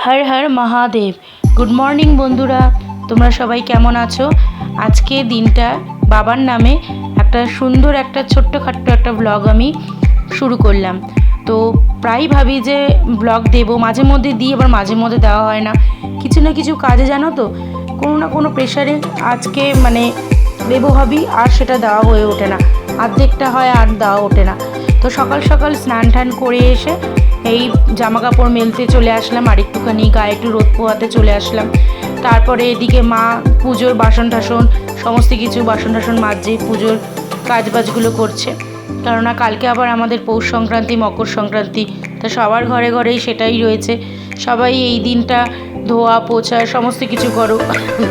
Har Har Mahadev. Good morning বন্ধুরা, তোমরা সবাই কেমন আছো? আজকে দিনটা বাবার নামে একটা সুন্দর একটা ছোট্টখাট্ট একটা ব্লগ আমি শুরু করলাম। তো প্রায় ভাবি যে ব্লগ দেবো, মাঝে মধ্যে দিই, আবার মাঝে মধ্যে দেওয়া হয় না। কিছু না কিছু কাজে জানো তো, কোনো না কোনো প্রেশারে আজকে দেবো ভাবি, আর সেটা দেওয়া হয়ে ওঠে না। অর্ধেকটা হয় আর দেওয়া ওঠে না। তো সকাল সকাল স্নান টান করে এসে এই জামা কাপড় মেলতে চলে আসলাম, আর একটুখানি গায়ে একটু রোদ পোয়াতে চলে আসলাম। তারপরে এদিকে মা পুজোর বাসন টাসন সমস্ত কিছু বাসন টাসন মাজছে, পুজোর কাজবাজগুলো করছে। কেননা কালকে আবার আমাদের পৌষ সংক্রান্তি, মকর সংক্রান্তি, তা সবার ঘরে ঘরেই সেটাই রয়েছে। সবাই এই দিনটা ধোয়া পোছা সমস্ত কিছু করো।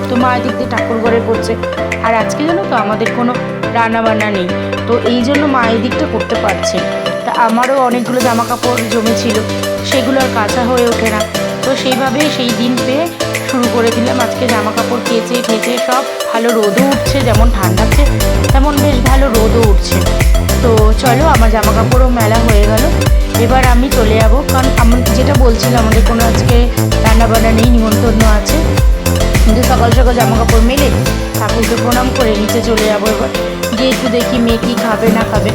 তো মা এদিক দিয়ে ঠাকুর ঘরে করছে। আর আজকে জানো তো আমাদের কোনো রান্নাবান্না নেই, তো এই জন্য মা এই দিকটা করতে পারছে। তা আমারও অনেকগুলো জামা কাপড় জমেছিল, সেগুলো আর কাচা হয়ে ওঠে না। তো সেইভাবে সেই দিন পেয়ে শুরু করে দিলাম আজকে জামা কাপড় কেচে ঠেচে সব। ভালো রোদও উঠছে, যেমন ঠান্ডাচ্ছে তেমন বেশ ভালো রোদও উঠছে। তো চলো, আমার জামা কাপড়ও মেলা হয়ে গেল। এবার আমি চলে যাবো, কারণ আমি যেটা বলছিলাম আমাদের কোনো আজকে রান্নাবান্না নেই, নিমন্ত্রণ আছে। কিন্তু সকাল সকাল জামা কাপড় মেলে ঠাকুরকে প্রণাম করে নিচে চলে যাবো। এবার গিয়ে একটু দেখি মেয়ে কী খাবে না খাবে।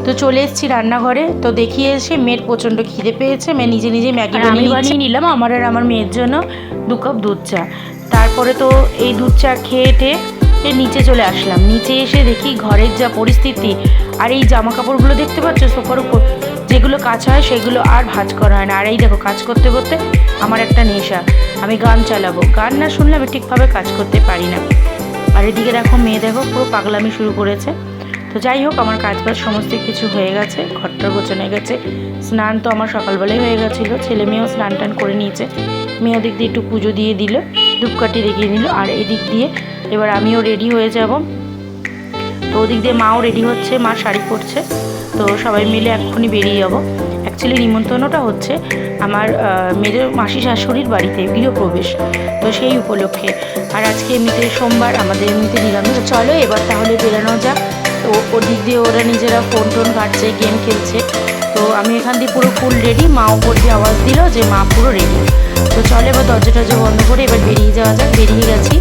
তো চলে এসেছি রান্নাঘরে। তো দেখিয়ে এসে মেয়ের প্রচণ্ড খিদে পেয়েছে, মেয়ে নিজে নিজে ম্যাগি বানিয়ে নিলাম আমার আর আমার মেয়ের জন্য 2 কাপ দুধ চা। তারপরে তো এই দুধ চা খেয়ে নিচে চলে আসলাম। নিচে এসে দেখি ঘরের যা পরিস্থিতি, আর এই জামা কাপড়গুলো দেখতে পাচ্ছ সোফার উপর, যেগুলো কাচা হয় সেগুলো আর ভাঁজ করা হয় না। আর এই দেখো, কাজ করতে করতে আমার একটা নেশা, আমি গান চালাবো, গান না শুনলে আমি ঠিকভাবে কাজ করতে পারি না। আর এদিকে দেখো মেয়ে দেখো পুরো পাগলামি শুরু করেছে। তো যাই হোক, আমার কাজবাজ সমস্ত কিছু হয়ে গেছে, ঘরটার গোছানো হয়ে গেছে। স্নান তো আমার সকালবেলায় হয়ে গেছিলো, ছেলে মেয়েও স্নান টান করে নিয়েছে। মেয়ে ওদিক দিয়ে একটু পুজো দিয়ে দিল, ধূপকাঠি দেখিয়ে দিল। আর এদিক দিয়ে এবার আমিও রেডি হয়ে যাব। তো ওদিক দিয়ে মাও রেডি হচ্ছে, মা শাড়ি পরছে। তো সবাই মিলে এক্ষুনি বেরিয়ে যাবো। অ্যাকচুয়ালি নিমন্ত্রণটা হচ্ছে আমার মেয়েদের মাসি শাশুড়ির বাড়িতে গৃহপ্রবেশ, তো সেই উপলক্ষে। আর আজকে এমনিতে সোমবার, আমাদের এমনিতে নিরামিষ। চলো এবার তাহলে বেরানো যাক। তো ওদিক দিয়ে ওরা নিজেরা ফোন টোন ঘাটছে, গেম খেলছে। তো আমি এখান দিয়ে পুরো ফুল রেডি, মা ওপর দিয়ে আওয়াজ দিল যে মা পুরো রেডি। তো চলো এবার দরজা টরজা বন্ধ করে এবার বেরিয়ে যাওয়া যাক। বেরিয়ে গেছি।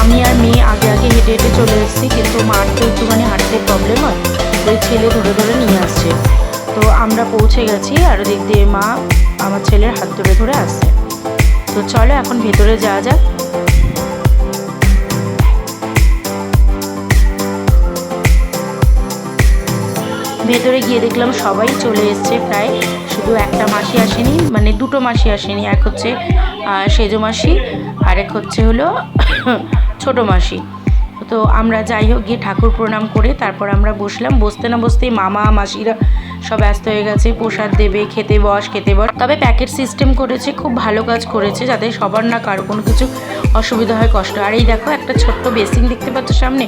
আমি আর মেয়ে আগে আগে হেঁটে হেঁটে চলে এসেছি, কিন্তু মার তো একটুখানি হাঁটতে প্রবলেম হয়, ওই ছেলে ধরে ধরে নিয়ে আসছে। তো আমরা পৌঁছে গেছি, আর ওদিক দিয়ে মা আমার ছেলের হাত ধরে ধরে আসছে। তো চলো এখন ভেতরে যাওয়া যাক। ভেতরে গিয়ে দেখলাম সবাই চলে এসছে প্রায়, শুধু একটা মাসি আসেনি, মানে 2টো মাসি আসেনি। এক হচ্ছে সেজো মাসি, আর এক হচ্ছে হলো ছোটো মাসি। তো আমরা যাই হোক গিয়ে ঠাকুর প্রণাম করে তারপর আমরা বসলাম। বসতে না বসতেই মামা মাসিরা সব ব্যস্ত হয়ে গেছে, প্রসাদ দেবে, খেতে বস খেতে বস। তবে প্যাকেট সিস্টেম করেছে, খুব ভালো কাজ করেছে, যাতে সবার না কারো কোনো কিছু অসুবিধা হয়, কষ্ট। আর এই দেখো একটা ছোট্ট বেসিন দেখতে পাচ্ছ সামনে,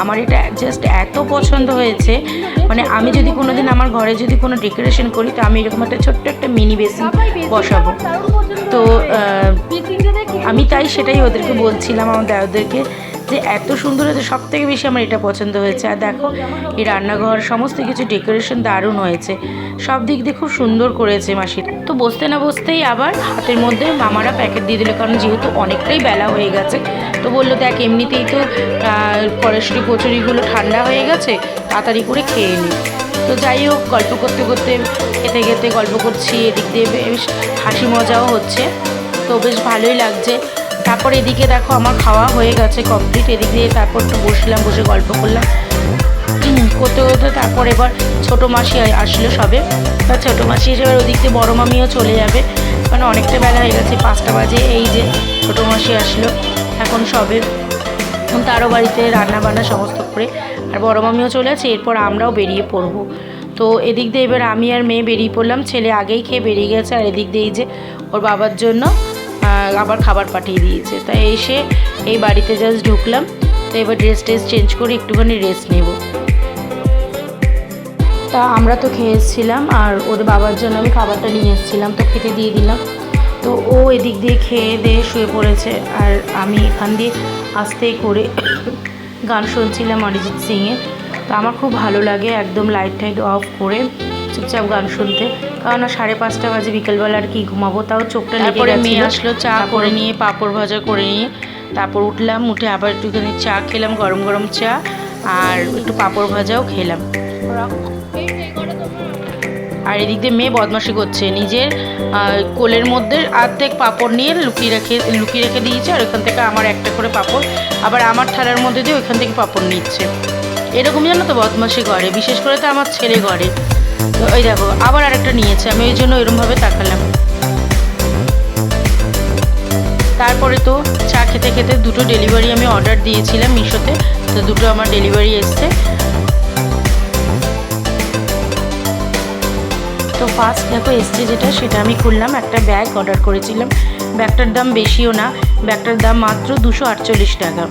আমার এটা জাস্ট এত পছন্দ হয়েছে। মানে আমি যদি কোনো দিন আমার ঘরে যদি কোনো ডেকোরেশন করি, তো আমি এরকম একটা ছোট্ট একটা মিনি বেসিন বসাবো। তো আমি তাই সেটাই ওদেরকে বলছিলাম, আমার দাদাদেরকে, যে এত সুন্দর হয়েছে, সব থেকে বেশি আমার এটা পছন্দ হয়েছে। আর দেখো এই রান্নাঘর সমস্ত কিছু ডেকোরেশন দারুণ হয়েছে, সব দিক দিয়ে খুব সুন্দর করেছে মাসির। তো বসতে না বসতেই আবার হাতের মধ্যে মামারা প্যাকেট দিয়ে দিল, কারণ যেহেতু অনেকটাই বেলা হয়ে গেছে। তো বললো দেখ এমনিতেই তো কড়াইশুঁটি কচুরিগুলো ঠান্ডা হয়ে গেছে, তাড়াতাড়ি করে খেয়ে নি। তো যাই হোক, গল্প করতে করতে খেতে খেতে গল্প করছি, এদিক দিয়ে বেশ হাসি মজাও হচ্ছে, তো বেশ ভালোই লাগছে। তারপর এদিকে দেখো আমার খাওয়া হয়ে গেছে কমপ্লিট। এদিক দিয়ে তারপর একটু বসলাম, বসে গল্প করলাম করতে করতে। তারপর এবার ছোটো মাসি আসলো সবে, বা ছোটো মাসি এসে এবার ওদিক দিয়ে বড়ো মামিও চলে যাবে, কারণ অনেকটা বেলা হয়ে গেছে, 5টা বাজে। এই যে ছোটো মাসি আসলো এখন সবে, তারও বাড়িতে রান্না বান্না সমস্ত করে, আর বড়ো মামিও চলে আছে। এরপর আমরাও বেরিয়ে পড়বো। তো এদিক দিয়ে এবার আমি আর মেয়ে বেরিয়ে পড়লাম। ছেলে আগেই খেয়ে বেরিয়ে গেছে, আর এদিক দিয়ে এই যে ওর বাবার জন্য আবার খাবার পাঠিয়ে দিয়েছে। তাই এসে এই বাড়িতে জাস্ট ঢুকলাম। তো এবার ড্রেস চেঞ্জ করে একটুখানি রেস্ট নেব। তা আমরা তো খেয়ে এসেছিলাম, আর ওদের বাবার জন্য আমি খাবারটা নিয়ে এসেছিলাম, তো খেতে দিয়ে দিলাম। তো ও এদিক দিয়ে খেয়ে দিয়ে শুয়ে পড়েছে, আর আমি এখান দিয়ে আস্তে করে গান শুনছিলাম অরিজিৎ সিংয়ের। তো আমার খুব ভালো লাগে একদম লাইট টাইট অফ করে চুপচাপ গান শুনতে, কারণ 5:30 বাজে, বিকেলবেলা আর কি ঘুমাবো, তাও চোখটা লেগে গেছিল। মেয়ে আসলো চা করে নিয়ে, পাঁপড় ভাজা করে নিয়ে, তারপর উঠলাম, উঠে আবার একটুখানি চা খেলাম, গরম গরম চা, আর একটু পাঁপড় ভাজাও খেলাম। আর এদিক দিয়ে মেয়ে বদমাশি করছে, নিজের কোলের মধ্যে অর্ধেক পাঁপড় নিয়ে লুকিয়ে রেখে দিয়েছে, আর ওইখান থেকে আমার একটা করে পাঁপড় আবার আমার থালার মধ্যে দিয়ে ওইখান থেকে পাঁপড় নিচ্ছে। এরকম জানো তো বদমাশি করে, বিশেষ করে তো আমার ছেলে করে। তো ওই দেখো আবার আরেকটা নিয়েছে, আমি ওই জন্য এরকমভাবে তাকালাম। তারপরে তো চা খেতে খেতে দুটো ডেলিভারি আমি অর্ডার দিয়েছিলাম মিশোতে, তো দুটো আমার ডেলিভারি এসছে। তো ফার্স্ট দেখো এসছে যেটা, সেটা আমি খুললাম। একটা ব্যাগ অর্ডার করেছিলাম, ব্যাগটার দাম বেশিও না, ব্যাগটার দাম মাত্র 248 টাকা।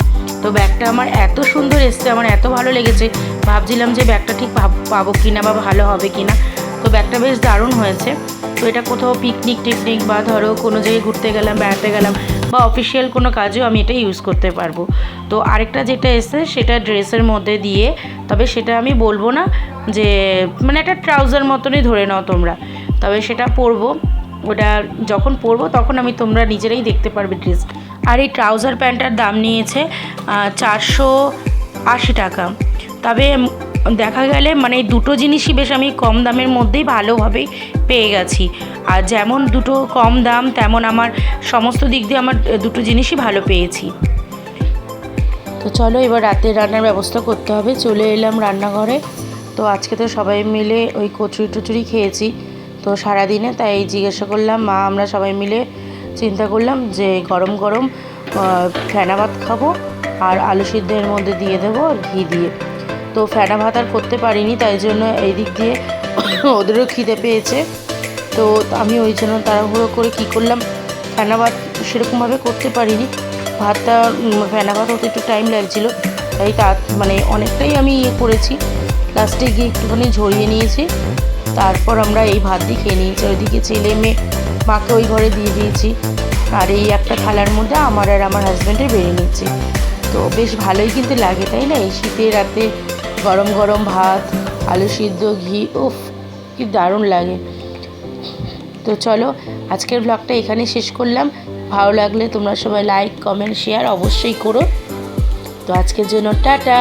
তো ব্যাগটা আমার এত সুন্দর এসছে, আমার এত ভালো লেগেছে, ভাবছিলাম যে ব্যাগটা ঠিক পাবো কিনা বা ভালো হবে কিনা। তো ব্যাগটা বেশ দারুণ হয়েছে। তো এটা কোথাও পিকনিক বা ধরো কোনো জায়গায় ঘুরতে গেলাম, বেড়াতে গেলাম, বা অফিসিয়াল কোনো কাজেও আমি এটা ইউজ করতে পারবো। তো আরেকটা যেটা এসছে সেটা ড্রেসের মধ্যে দিয়ে, তবে সেটা আমি বলবো না, যে মানে একটা ট্রাউজার মতনই ধরে নাও তোমরা, তবে সেটা পরবো, ওটা যখন পরবো তখন আমি তোমরা নিজেরাই দেখতে পারবে ড্রেস। আর এই ট্রাউজার প্যান্টটার দাম নিয়েছে 480 টাকা। তবে দেখা গেলে মানে দুটো জিনিসই বেশ আমি কম দামের মধ্যেই ভালোভাবেই পেয়ে গেছি। আর যেমন দুটো কম দাম, তেমন আমার সমস্ত দিক দিয়ে আমার দুটো জিনিসই ভালো পেয়েছি। তো চলো এবার রাতের রান্নার ব্যবস্থা করতে হবে। চলে এলাম রান্নাঘরে। তো আজকে তো সবাই মিলে ওই কচুরি টচুরি খেয়েছি তো সারাদিনে, তাই জিজ্ঞাসা করলাম, মা আমরা সবাই মিলে চিন্তা করলাম যে গরম গরম ফেনা ভাত খাবো, আর আলু সিদ্ধের মধ্যে দিয়ে দেবো আর ঘি দিয়ে। তো ফেনা ভাত আর করতে পারিনি, তাই জন্য এই দিক দিয়ে ওদেরও খিদে পেয়েছে। তো আমি ওই জন্য তাড়াহুড়ো করে কী করলাম, ফেনা ভাত সেরকমভাবে করতে পারিনি, ভাতটা ফেনা ভাত হতে একটু টাইম লাগছিলো, তাই মানে অনেকটাই আমি করেছি, লাস্টে গিয়ে একটুখানি ঝরিয়ে নিয়েছি, তারপর আমরা এই ভাত দিয়ে খেয়ে নিয়েছি। ওইদিকে ছেলে মেয়ে মাকে ওই ঘরে দিয়ে দিয়েছি, আর এই একটা থালার মধ্যে আমার আর আমার হাজব্যান্ডের বেড়ে নিচ্ছি। তো বেশ ভালোই কিন্তু লাগে, তাই না? এই শীতের রাতে গরম গরম ভাত, আলু সিদ্ধ, ঘি, উফ কি দারুণ লাগে। তো চলো আজকের ব্লগটা এখানে শেষ করলাম। ভালো লাগলে তোমরা সবাই লাইক, কমেন্ট, শেয়ার অবশ্যই করো। তো আজকের জন্য টাটা।